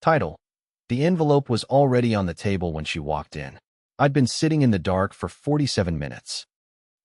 Title: The envelope was already on the table when she walked in. I'd been sitting in the dark for 47 minutes.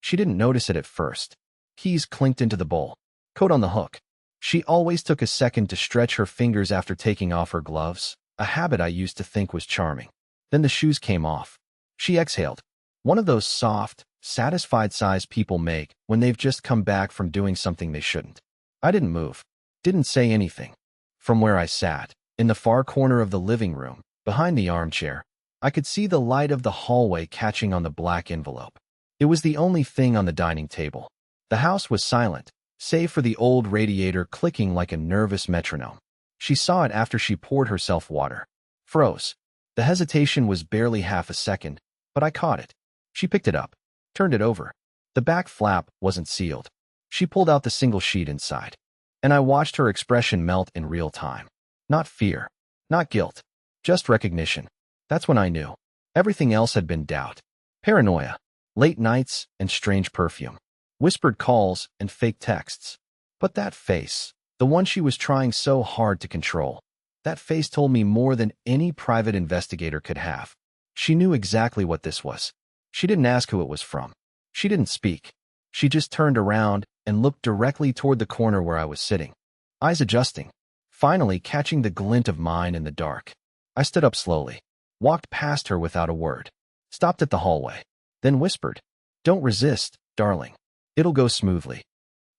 She didn't notice it at first. Keys clinked into the bowl. Coat on the hook. She always took a second to stretch her fingers after taking off her gloves, a habit I used to think was charming. Then the shoes came off. She exhaled. One of those soft, satisfied sighs people make when they've just come back from doing something they shouldn't. I didn't move. Didn't say anything. From where I sat, in the far corner of the living room, behind the armchair, I could see the light of the hallway catching on the black envelope. It was the only thing on the dining table. The house was silent, save for the old radiator clicking like a nervous metronome. She saw it after she poured herself water. Froze. The hesitation was barely half a second, but I caught it. She picked it up, turned it over. The back flap wasn't sealed. She pulled out the single sheet inside, and I watched her expression melt in real time. Not fear, not guilt, just recognition. That's when I knew. Everything else had been doubt, paranoia, late nights, and strange perfume, whispered calls and fake texts. But that face, the one she was trying so hard to control, that face told me more than any private investigator could have. She knew exactly what this was. She didn't ask who it was from. She didn't speak. She just turned around and looked directly toward the corner where I was sitting, eyes adjusting, finally catching the glint of mine in the dark. I stood up slowly, walked past her without a word, stopped at the hallway, then whispered, "Don't resist, darling. It'll go smoothly."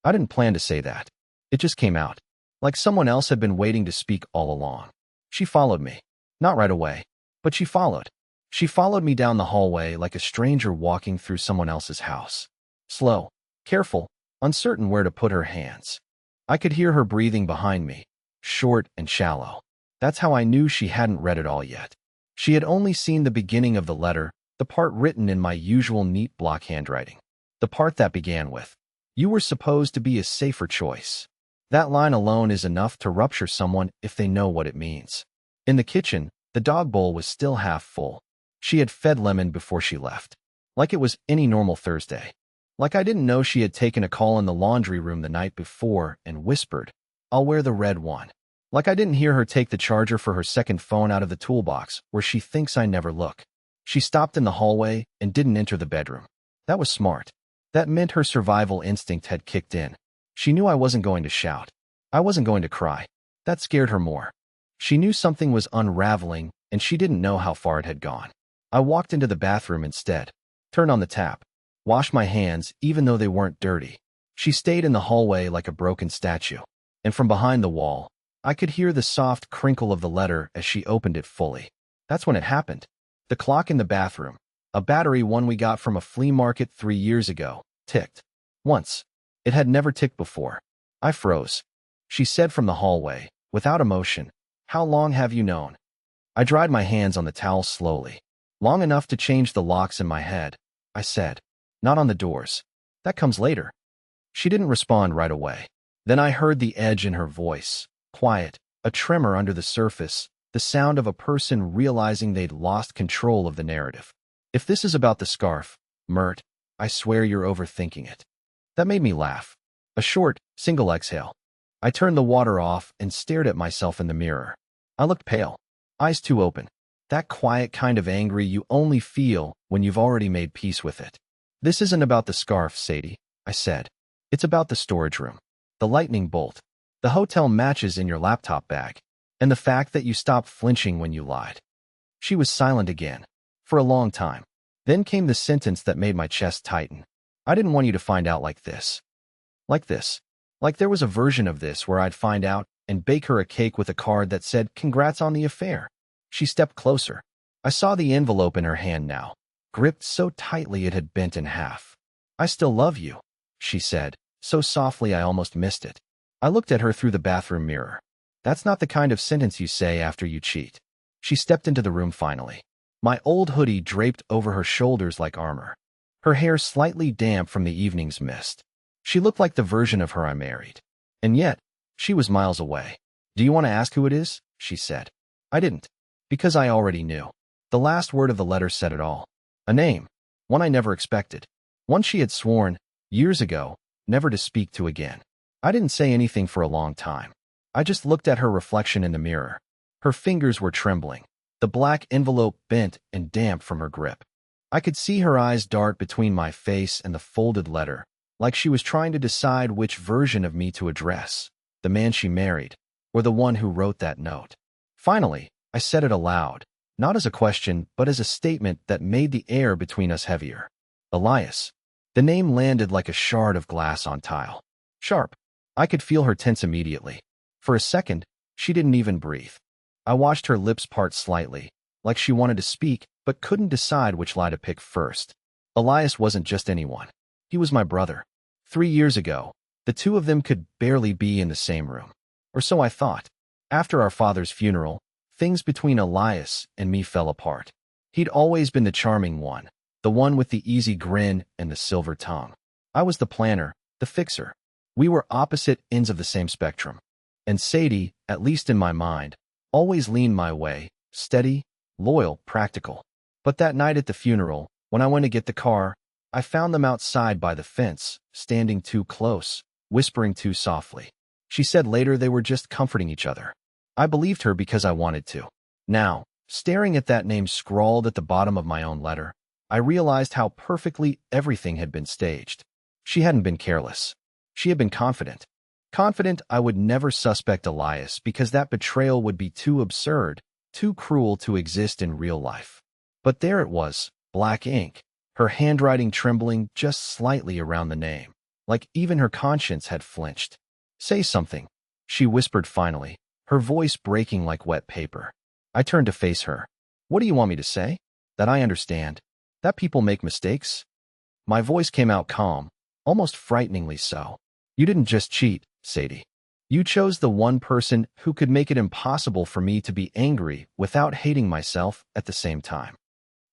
I didn't plan to say that. It just came out, like someone else had been waiting to speak all along. She followed me. Not right away, but she followed. She followed me down the hallway like a stranger walking through someone else's house. Slow, careful, uncertain where to put her hands. I could hear her breathing behind me, short and shallow. That's how I knew she hadn't read it all yet. She had only seen the beginning of the letter, the part written in my usual neat block handwriting. The part that began with, "You were supposed to be a safer choice." That line alone is enough to rupture someone if they know what it means. In the kitchen, the dog bowl was still half full. She had fed Lemon before she left, like it was any normal Thursday. Like I didn't know she had taken a call in the laundry room the night before and whispered, "I'll wear the red one." Like I didn't hear her take the charger for her second phone out of the toolbox where she thinks I never look. She stopped in the hallway and didn't enter the bedroom. That was smart. That meant her survival instinct had kicked in. She knew I wasn't going to shout. I wasn't going to cry. That scared her more. She knew something was unraveling, and she didn't know how far it had gone. I walked into the bathroom instead, turned on the tap, washed my hands even though they weren't dirty. She stayed in the hallway like a broken statue, and from behind the wall, I could hear the soft crinkle of the letter as she opened it fully. That's when it happened. The clock in the bathroom, a battery one we got from a flea market 3 years ago, ticked. Once. It had never ticked before. I froze. She said from the hallway, without emotion, "How long have you known?" I dried my hands on the towel slowly. "Long enough to change the locks in my head," I said. "Not on the doors. That comes later." She didn't respond right away. Then I heard the edge in her voice, quiet, a tremor under the surface, the sound of a person realizing they'd lost control of the narrative. "If this is about the scarf, Mert, I swear you're overthinking it." That made me laugh. A short, single exhale. I turned the water off and stared at myself in the mirror. I looked pale, eyes too open. That quiet kind of angry you only feel when you've already made peace with it. "This isn't about the scarf, Sadie," I said. "It's about the storage room, the lightning bolt, the hotel matches in your laptop bag, and the fact that you stopped flinching when you lied." She was silent again, for a long time. Then came the sentence that made my chest tighten. "I didn't want you to find out like this." Like this. Like there was a version of this where I'd find out and bake her a cake with a card that said, "Congrats on the affair." She stepped closer. I saw the envelope in her hand now, gripped so tightly it had bent in half. "I still love you," she said, so softly I almost missed it. I looked at her through the bathroom mirror. That's not the kind of sentence you say after you cheat. She stepped into the room finally. My old hoodie draped over her shoulders like armor. Her hair slightly damp from the evening's mist. She looked like the version of her I married. And yet, she was miles away. "Do you want to ask who it is?" she said. I didn't. Because I already knew. The last word of the letter said it all. A name. One I never expected. One she had sworn, years ago, never to speak to again. I didn't say anything for a long time. I just looked at her reflection in the mirror. Her fingers were trembling, the black envelope bent and damp from her grip. I could see her eyes dart between my face and the folded letter, like she was trying to decide which version of me to address, the man she married, or the one who wrote that note. Finally, I said it aloud, not as a question, but as a statement that made the air between us heavier. Elias. The name landed like a shard of glass on tile. Sharp. I could feel her tense immediately. For a second, she didn't even breathe. I watched her lips part slightly, like she wanted to speak, but couldn't decide which lie to pick first. Elias wasn't just anyone. He was my brother. 3 years ago, the two of them could barely be in the same room. Or so I thought. After our father's funeral, things between Elias and me fell apart. He'd always been the charming one, the one with the easy grin and the silver tongue. I was the planner, the fixer. We were opposite ends of the same spectrum. And Sadie, at least in my mind, always leaned my way, steady, loyal, practical. But that night at the funeral, when I went to get the car, I found them outside by the fence, standing too close, whispering too softly. She said later they were just comforting each other. I believed her because I wanted to. Now, staring at that name scrawled at the bottom of my own letter, I realized how perfectly everything had been staged. She hadn't been careless. She had been confident. Confident I would never suspect Elias because that betrayal would be too absurd, too cruel to exist in real life. But there it was, black ink, her handwriting trembling just slightly around the name, like even her conscience had flinched. "Say something," she whispered finally, her voice breaking like wet paper. I turned to face her. "What do you want me to say? That I understand. That people make mistakes?" My voice came out calm, almost frighteningly so. "You didn't just cheat, Sadie. You chose the one person who could make it impossible for me to be angry without hating myself at the same time."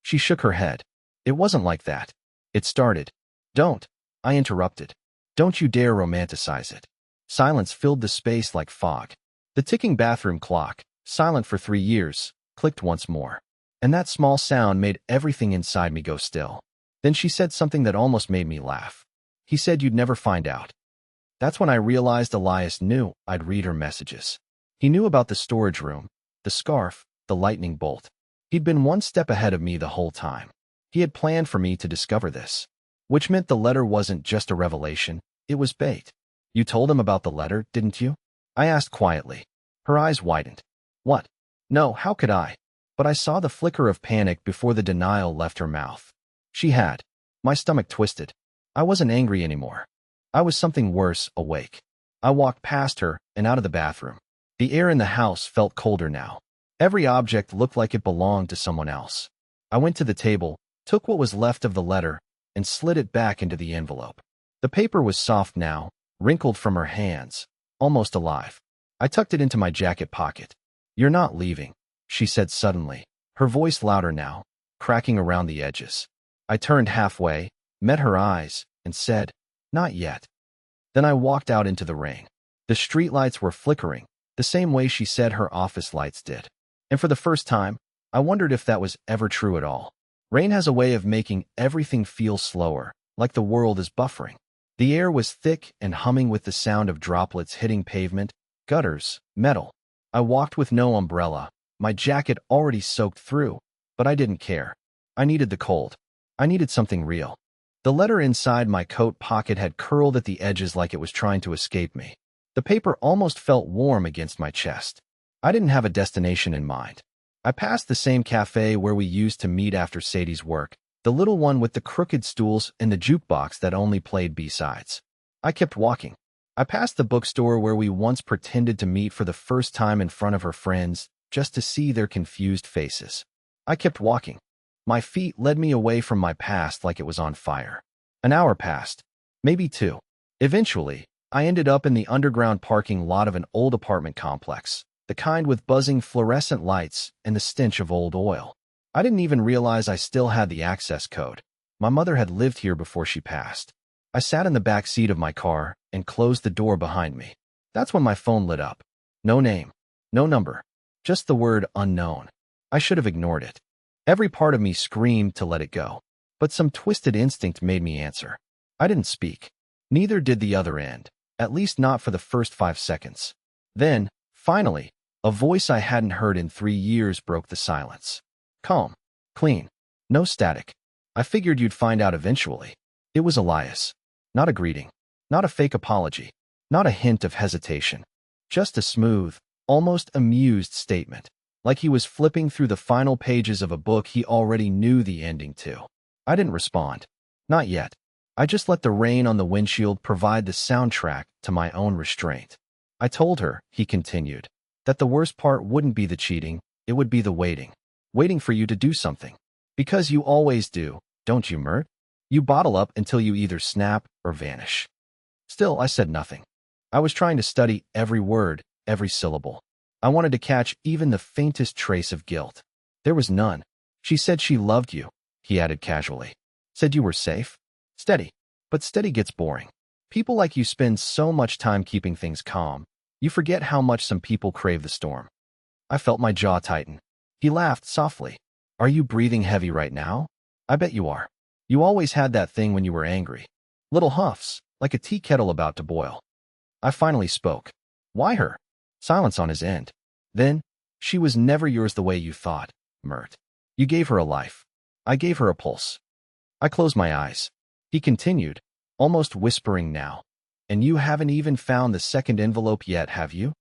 She shook her head. "It wasn't like that. It started." "Don't," I interrupted. "Don't you dare romanticize it." Silence filled the space like fog. The ticking bathroom clock, silent for 3 years, clicked once more. And that small sound made everything inside me go still. Then she said something that almost made me laugh. "He said you'd never find out." That's when I realized Elias knew I'd read her messages. He knew about the storage room, the scarf, the lightning bolt. He'd been one step ahead of me the whole time. He had planned for me to discover this, which meant the letter wasn't just a revelation, it was bait. "You told him about the letter, didn't you?" I asked quietly. Her eyes widened. "What? No, how could I?" But I saw the flicker of panic before the denial left her mouth. She had. My stomach twisted. I wasn't angry anymore. I was something worse, awake. I walked past her and out of the bathroom. The air in the house felt colder now. Every object looked like it belonged to someone else. I went to the table, took what was left of the letter, and slid it back into the envelope. The paper was soft now, wrinkled from her hands, almost alive. I tucked it into my jacket pocket. "You're not leaving," she said suddenly, her voice louder now, cracking around the edges. I turned halfway, met her eyes, and said, "Not yet." Then I walked out into the rain. The streetlights were flickering, the same way she said her office lights did. And for the first time, I wondered if that was ever true at all. Rain has a way of making everything feel slower, like the world is buffering. The air was thick and humming with the sound of droplets hitting pavement, gutters, metal. I walked with no umbrella, my jacket already soaked through, but I didn't care. I needed the cold. I needed something real. The letter inside my coat pocket had curled at the edges like it was trying to escape me. The paper almost felt warm against my chest. I didn't have a destination in mind. I passed the same cafe where we used to meet after Sadie's work, the little one with the crooked stools and the jukebox that only played B-sides. I kept walking. I passed the bookstore where we once pretended to meet for the first time in front of her friends, just to see their confused faces. I kept walking. My feet led me away from my past like it was on fire. An hour passed, maybe 2. Eventually, I ended up in the underground parking lot of an old apartment complex, the kind with buzzing fluorescent lights and the stench of old oil. I didn't even realize I still had the access code. My mother had lived here before she passed. I sat in the back seat of my car and closed the door behind me. That's when my phone lit up. No name, no number, just the word unknown. I should have ignored it. Every part of me screamed to let it go, but some twisted instinct made me answer. I didn't speak. Neither did the other end, at least not for the first 5 seconds. Then, finally, A voice I hadn't heard in 3 years broke the silence. Calm. Clean. No static. I figured you'd find out eventually. It was Elias. Not a greeting. Not a fake apology. Not a hint of hesitation. Just a smooth, almost amused statement. Like he was flipping through the final pages of a book he already knew the ending to. I didn't respond. Not yet. I just let the rain on the windshield provide the soundtrack to my own restraint. I told her, he continued, that the worst part wouldn't be the cheating, it would be the waiting. Waiting for you to do something. Because you always do, don't you, Mert? You bottle up until you either snap or vanish. Still, I said nothing. I was trying to study every word, every syllable. I wanted to catch even the faintest trace of guilt. There was none. She said she loved you, he added casually. Said you were safe. Steady. But steady gets boring. People like you spend so much time keeping things calm, you forget how much some people crave the storm. I felt my jaw tighten. He laughed softly. Are you breathing heavy right now? I bet you are. You always had that thing when you were angry. Little huffs, like a tea kettle about to boil. I finally spoke. Why her? Silence on his end. Then, she was never yours the way you thought, Mert. You gave her a life. I gave her a pulse. I closed my eyes. He continued, almost whispering now. And you haven't even found the second envelope yet, have you?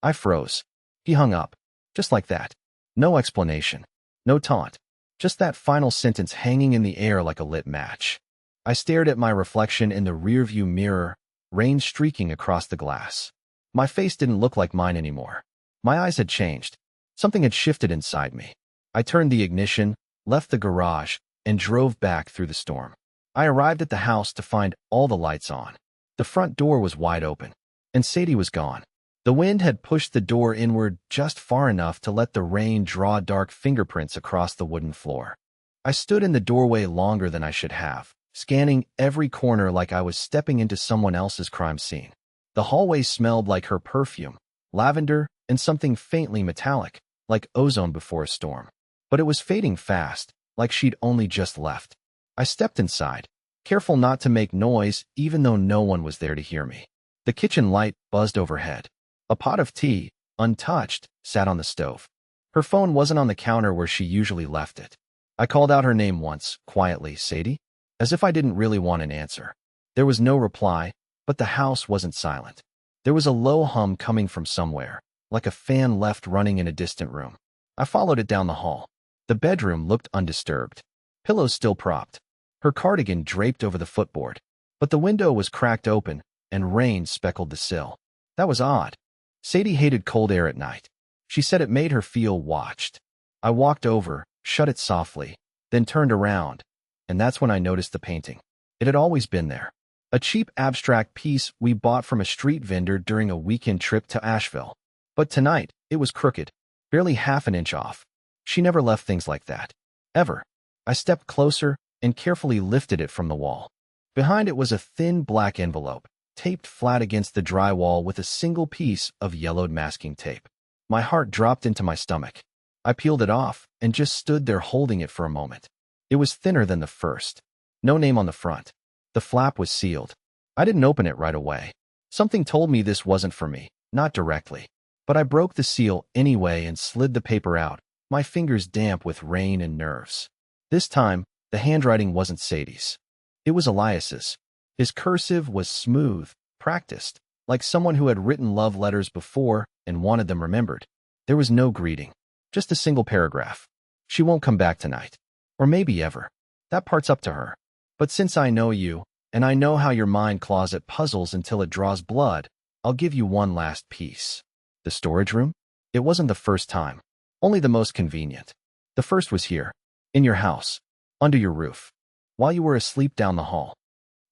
I froze. He hung up. Just like that. No explanation. No taunt. Just that final sentence hanging in the air like a lit match. I stared at my reflection in the rearview mirror, rain streaking across the glass. My face didn't look like mine anymore. My eyes had changed. Something had shifted inside me. I turned the ignition, left the garage, and drove back through the storm. I arrived at the house to find all the lights on. The front door was wide open, and Sadie was gone. The wind had pushed the door inward just far enough to let the rain draw dark fingerprints across the wooden floor. I stood in the doorway longer than I should have, scanning every corner like I was stepping into someone else's crime scene. The hallway smelled like her perfume, lavender, and something faintly metallic, like ozone before a storm. But it was fading fast, like she'd only just left. I stepped inside, careful not to make noise even though no one was there to hear me. The kitchen light buzzed overhead. A pot of tea, untouched, sat on the stove. Her phone wasn't on the counter where she usually left it. I called out her name once, quietly, Sadie, as if I didn't really want an answer. There was no reply, but the house wasn't silent. There was a low hum coming from somewhere, like a fan left running in a distant room. I followed it down the hall. The bedroom looked undisturbed. Pillows still propped. Her cardigan draped over the footboard. But the window was cracked open, and rain speckled the sill. That was odd. Sadie hated cold air at night. She said it made her feel watched. I walked over, shut it softly, then turned around, and that's when I noticed the painting. It had always been there. A cheap abstract piece we bought from a street vendor during a weekend trip to Asheville. But tonight, it was crooked, barely half an inch off. She never left things like that. Ever. I stepped closer and carefully lifted it from the wall. Behind it was a thin black envelope, taped flat against the drywall with a single piece of yellowed masking tape. My heart dropped into my stomach. I peeled it off and just stood there holding it for a moment. It was thinner than the first. No name on the front. The flap was sealed. I didn't open it right away. Something told me this wasn't for me, not directly. But I broke the seal anyway and slid the paper out, my fingers damp with rain and nerves. This time, the handwriting wasn't Sadie's. It was Elias's. His cursive was smooth, practiced, like someone who had written love letters before and wanted them remembered. There was no greeting, just a single paragraph. She won't come back tonight. Or maybe ever. That part's up to her. But since I know you, and I know how your mind claws at puzzles until it draws blood, I'll give you one last piece. The storage room? It wasn't the first time. Only the most convenient. The first was here. In your house. Under your roof. While you were asleep down the hall.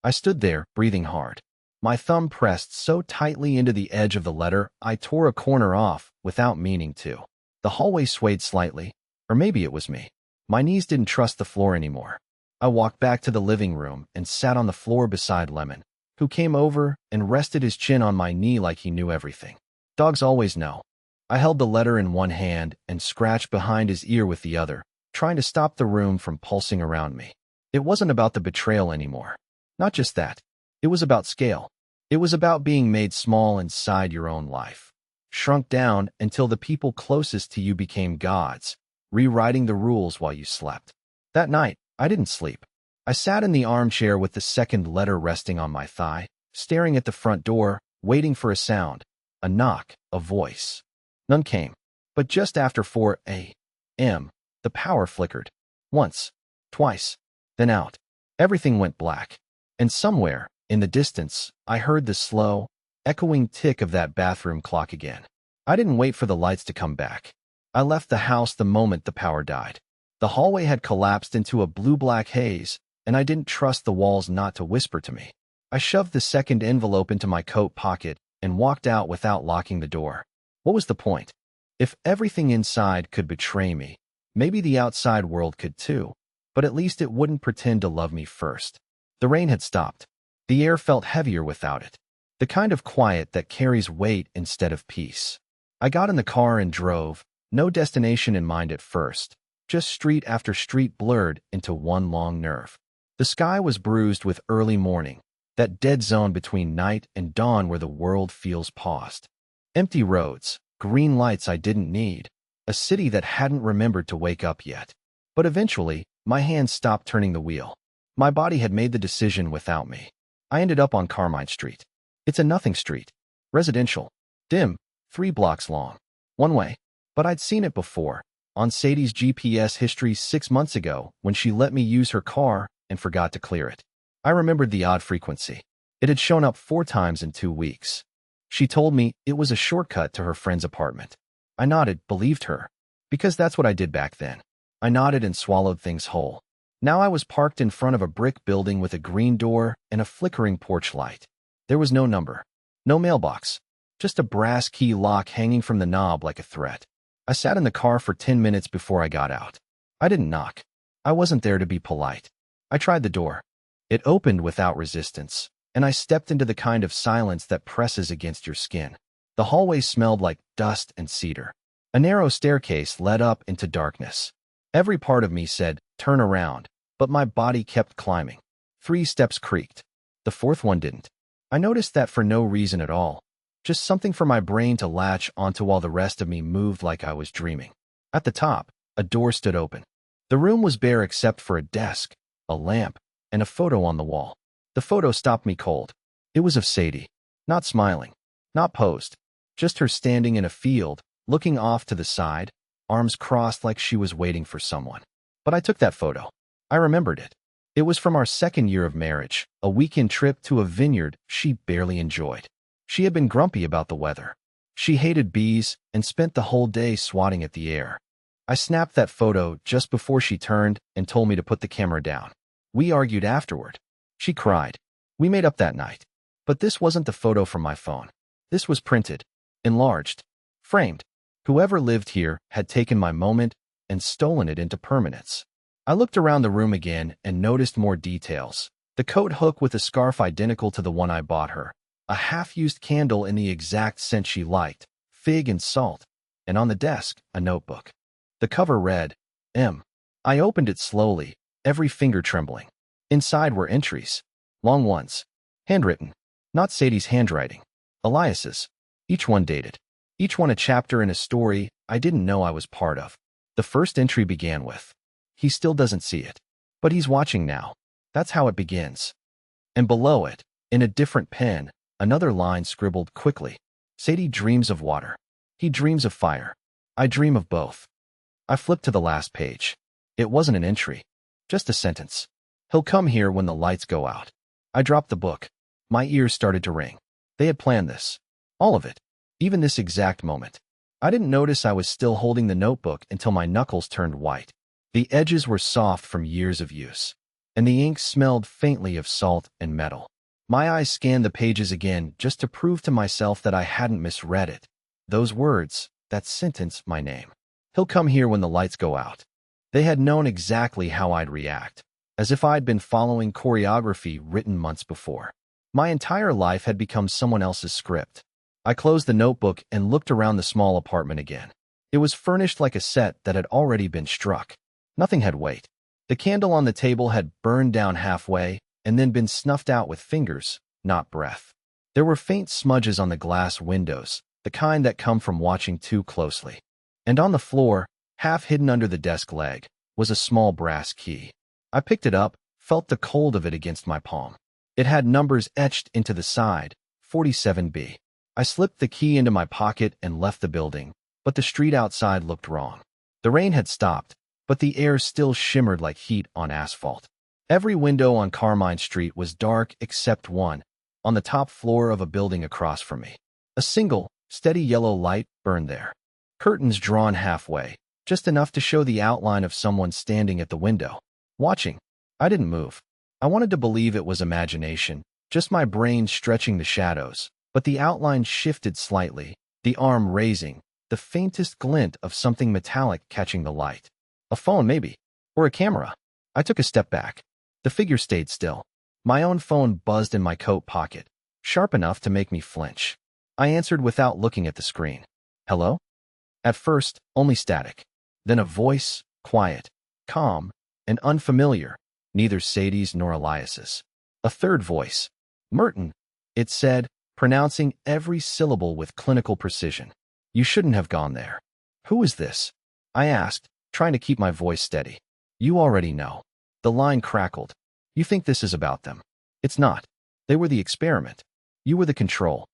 I stood there, breathing hard. My thumb pressed so tightly into the edge of the letter, I tore a corner off without meaning to. The hallway swayed slightly, or maybe it was me. My knees didn't trust the floor anymore. I walked back to the living room and sat on the floor beside Lemon, who came over and rested his chin on my knee like he knew everything. Dogs always know. I held the letter in one hand and scratched behind his ear with the other, trying to stop the room from pulsing around me. It wasn't about the betrayal anymore. Not just that. It was about scale. It was about being made small inside your own life. shrunk down until the people closest to you became gods, rewriting the rules while you slept. That night, I didn't sleep. I sat in the armchair with the second letter resting on my thigh, staring at the front door, waiting for a sound, a knock, a voice. None came. But just after 4 a.m., the power flickered. Once, twice, then out. Everything went black. And somewhere, in the distance, I heard the slow, echoing tick of that bathroom clock again. I didn't wait for the lights to come back. I left the house the moment the power died. The hallway had collapsed into a blue-black haze, and I didn't trust the walls not to whisper to me. I shoved the second envelope into my coat pocket and walked out without locking the door. What was the point? If everything inside could betray me, maybe the outside world could too, but at least it wouldn't pretend to love me first. The rain had stopped. The air felt heavier without it, the kind of quiet that carries weight instead of peace. I got in the car and drove, no destination in mind at first, just street after street blurred into one long nerve. The sky was bruised with early morning, that dead zone between night and dawn where the world feels paused. Empty roads, green lights I didn't need, a city that hadn't remembered to wake up yet. But eventually, my hands stopped turning the wheel. My body had made the decision without me. I ended up on Carmine Street. It's a nothing street. Residential. Dim. 3 blocks long. One way. But I'd seen it before, on Sadie's GPS history 6 months ago when she let me use her car and forgot to clear it. I remembered the odd frequency. It had shown up 4 times in 2 weeks. She told me it was a shortcut to her friend's apartment. I nodded, believed her, because that's what I did back then. I nodded and swallowed things whole. Now I was parked in front of a brick building with a green door and a flickering porch light. There was no number, no mailbox, just a brass key lock hanging from the knob like a threat. I sat in the car for 10 minutes before I got out. I didn't knock. I wasn't there to be polite. I tried the door. It opened without resistance, and I stepped into the kind of silence that presses against your skin. The hallway smelled like dust and cedar. A narrow staircase led up into darkness. Every part of me said, turn around, but my body kept climbing. 3 steps creaked. The 4th one didn't. I noticed that for no reason at all, just something for my brain to latch onto while the rest of me moved like I was dreaming. At the top, a door stood open. The room was bare except for a desk, a lamp, and a photo on the wall. The photo stopped me cold. It was of Sadie, not smiling, not posed, just her standing in a field, looking off to the side, arms crossed like she was waiting for someone. But I took that photo. I remembered it. It was from our 2nd year of marriage, a weekend trip to a vineyard she barely enjoyed. She had been grumpy about the weather. She hated bees and spent the whole day swatting at the air. I snapped that photo just before she turned and told me to put the camera down. We argued afterward. She cried. We made up that night. But this wasn't the photo from my phone. This was printed, enlarged, framed. Whoever lived here had taken my moment and stolen it into permanence. I looked around the room again and noticed more details. The coat hook with a scarf identical to the one I bought her. A half-used candle in the exact scent she liked, fig and salt. And on the desk, a notebook. The cover read, M. I opened it slowly, every finger trembling. Inside were entries. Long ones. Handwritten. Not Sadie's handwriting. Elias's. Each one dated. Each one a chapter in a story I didn't know I was part of. The first entry began with, he still doesn't see it, but he's watching now. That's how it begins. And below it, in a different pen, another line scribbled quickly. Sadie dreams of water. He dreams of fire. I dream of both. I flipped to the last page. It wasn't an entry. Just a sentence. He'll come here when the lights go out. I dropped the book. My ears started to ring. They had planned this. All of it. Even this exact moment. I didn't notice I was still holding the notebook until my knuckles turned white. The edges were soft from years of use, and the ink smelled faintly of salt and metal. My eyes scanned the pages again just to prove to myself that I hadn't misread it. Those words, that sentence, my name. He'll come here when the lights go out. They had known exactly how I'd react, as if I'd been following choreography written months before. My entire life had become someone else's script. I closed the notebook and looked around the small apartment again. It was furnished like a set that had already been struck. Nothing had weight. The candle on the table had burned down halfway and then been snuffed out with fingers, not breath. There were faint smudges on the glass windows, the kind that come from watching too closely. And on the floor, half hidden under the desk leg, was a small brass key. I picked it up, felt the cold of it against my palm. It had numbers etched into the side, 47B. I slipped the key into my pocket and left the building, but the street outside looked wrong. The rain had stopped, but the air still shimmered like heat on asphalt. Every window on Carmine Street was dark except one, on the top floor of a building across from me. A single, steady yellow light burned there. Curtains drawn halfway, just enough to show the outline of someone standing at the window, watching. I didn't move. I wanted to believe it was imagination, just my brain stretching the shadows, but the outline shifted slightly, the arm raising, the faintest glint of something metallic catching the light. A phone, maybe, or a camera. I took a step back. The figure stayed still. My own phone buzzed in my coat pocket, sharp enough to make me flinch. I answered without looking at the screen. Hello? At first, only static. Then a voice, quiet, calm, and unfamiliar, neither Sadie's nor Elias's. A third voice. Merton, it said, pronouncing every syllable with clinical precision. You shouldn't have gone there. Who is this? I asked, trying to keep my voice steady. You already know. The line crackled. You think this is about them. It's not. They were the experiment. You were the control.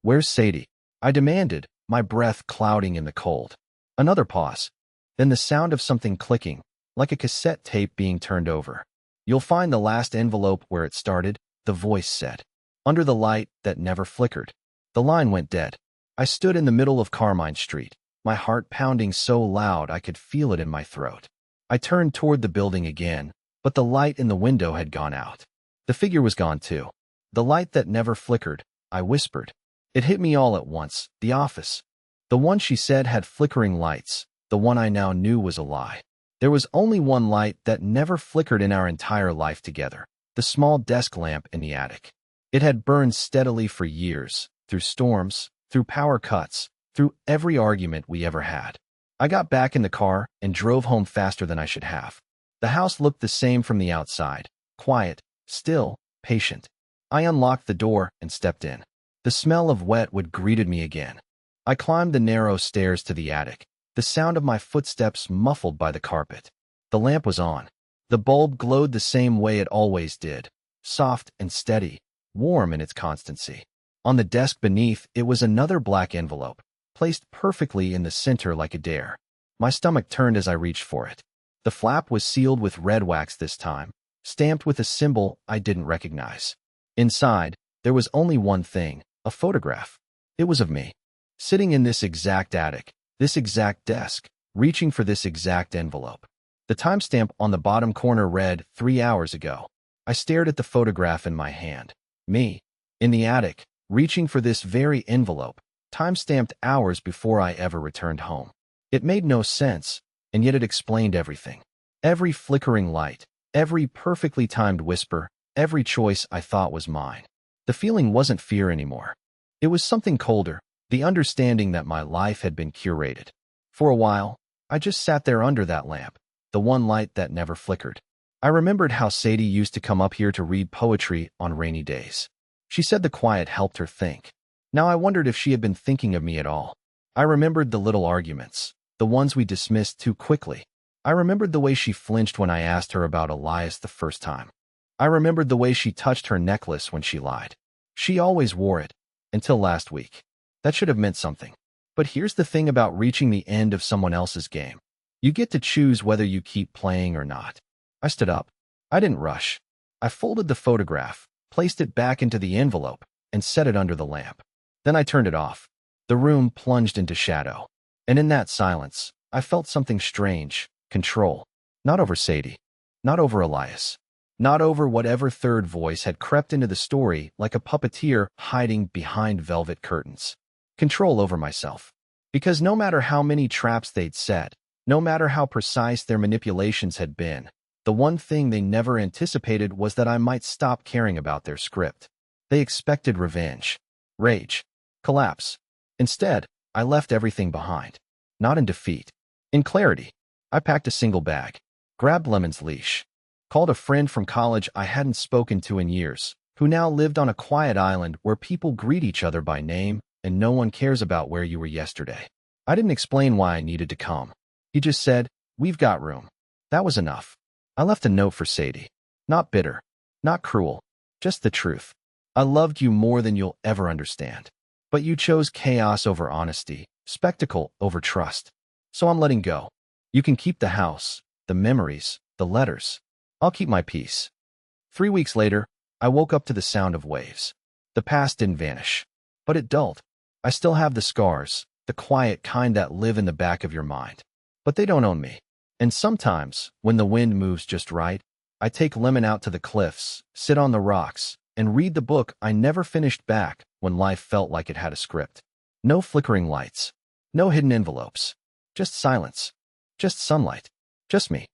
Where's Sadie? I demanded, my breath clouding in the cold. Another pause. Then the sound of something clicking, like a cassette tape being turned over. You'll find the last envelope where it started, the voice said. Under the light that never flickered. The line went dead. I stood in the middle of Carmine Street, my heart pounding so loud I could feel it in my throat. I turned toward the building again, but the light in the window had gone out. The figure was gone too. The light that never flickered, I whispered. It hit me all at once, the office. The one she said had flickering lights, the one I now knew was a lie. There was only one light that never flickered in our entire life together, the small desk lamp in the attic. It had burned steadily for years, through storms, through power cuts, through every argument we ever had. I got back in the car and drove home faster than I should have. The house looked the same from the outside, quiet, still, patient. I unlocked the door and stepped in. The smell of wet wood greeted me again. I climbed the narrow stairs to the attic, the sound of my footsteps muffled by the carpet. The lamp was on. The bulb glowed the same way it always did, soft and steady, warm in its constancy. On the desk beneath, it was another black envelope, placed perfectly in the center like a dare. My stomach turned as I reached for it. The flap was sealed with red wax this time, stamped with a symbol I didn't recognize. Inside, there was only one thing, a photograph. It was of me, sitting in this exact attic, this exact desk, reaching for this exact envelope. The timestamp on the bottom corner read 3 hours ago. I stared at the photograph in my hand. Me, in the attic, reaching for this very envelope, time-stamped hours before I ever returned home. It made no sense, and yet it explained everything. Every flickering light, every perfectly timed whisper, every choice I thought was mine. The feeling wasn't fear anymore. It was something colder, the understanding that my life had been curated. For a while, I just sat there under that lamp, the one light that never flickered. I remembered how Sadie used to come up here to read poetry on rainy days. She said the quiet helped her think. Now I wondered if she had been thinking of me at all. I remembered the little arguments, the ones we dismissed too quickly. I remembered the way she flinched when I asked her about Elias the first time. I remembered the way she touched her necklace when she lied. She always wore it, until last week. That should have meant something. But here's the thing about reaching the end of someone else's game. You get to choose whether you keep playing or not. I stood up. I didn't rush. I folded the photograph, placed it back into the envelope, and set it under the lamp. Then I turned it off. The room plunged into shadow. And in that silence, I felt something strange, control. Not over Sadie. Not over Elias. Not over whatever third voice had crept into the story like a puppeteer hiding behind velvet curtains. Control over myself. Because no matter how many traps they'd set, no matter how precise their manipulations had been, the one thing they never anticipated was that I might stop caring about their script. They expected revenge, rage, collapse. Instead, I left everything behind. Not in defeat. In clarity. I packed a single bag, grabbed Lemon's leash, called a friend from college I hadn't spoken to in years, who now lived on a quiet island where people greet each other by name, and no one cares about where you were yesterday. I didn't explain why I needed to come. He just said, "We've got room." That was enough. I left a note for Sadie. Not bitter, not cruel, just the truth. I loved you more than you'll ever understand. But you chose chaos over honesty, spectacle over trust. So I'm letting go. You can keep the house, the memories, the letters. I'll keep my peace. 3 weeks later, I woke up to the sound of waves. The past didn't vanish, but it dulled. I still have the scars, the quiet kind that live in the back of your mind. But they don't own me. And sometimes, when the wind moves just right, I take Lemon out to the cliffs, sit on the rocks, and read the book I never finished back when life felt like it had a script. No flickering lights. No hidden envelopes. Just silence. Just sunlight. Just me.